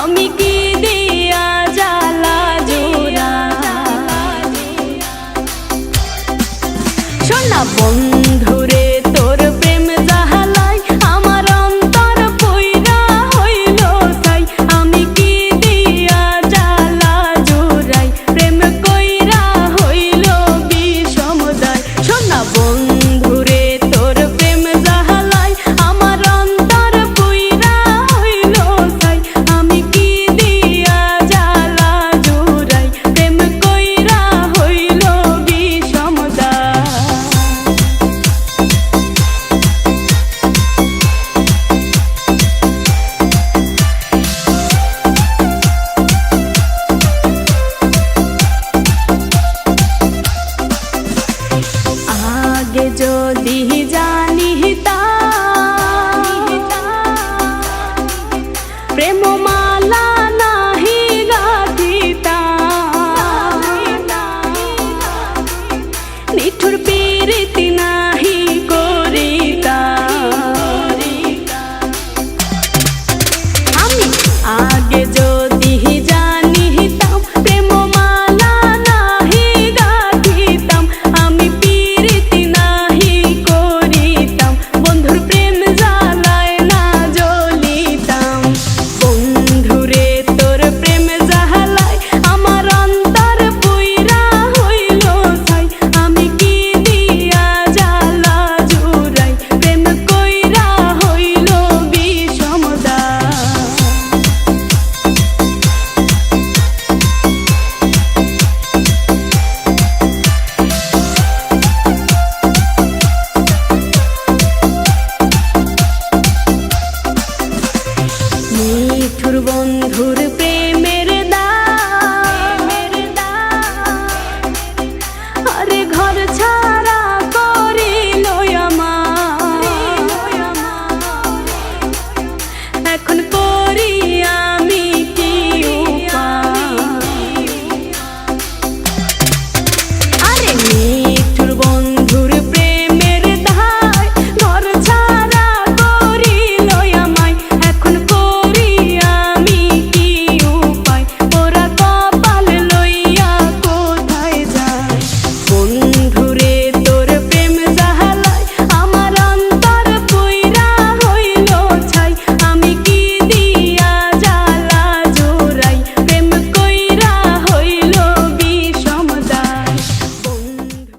আমি কি দিয়া জ্বালা জোড়া শোনা বন্ধুরে তোর প্রেম জাহালাই আমার অন্তর পইরা হইল ছাই আমি কি দিয়া জ্বালা জোড়াই প্রেম কইরা হইল বিষমদায় শোনা বন্ধুরে তোর প্রেম জাহালাই আমার অন্তর পইরা হইল ছাই আমি কি দিয়া জ্বালা জোড়াই প্রেম কইরা হইল বিষমদায় আগে যদি জানিতাম প্রেম মালা নাহি গাঁথিতাম নিঠুর প্রীতি নাহি করিতাম আমি আগে যদি জানিতাম প্রেম মালা নাহি গাঁথিতাম আমি প্রীতি নাহি করিতাম বন্ধুর প্রেম জ্বালায় না জ্বলিতাম বন্ধুরে তোর প্রেম জ্বালায় আমার অন্তর পুইরা হইল ছাই আমি কি দিয়া জ্বালা জুড়াই প্রেম কইরা হইল বিষমদায় নিঠুর বন্ধুর প্রেম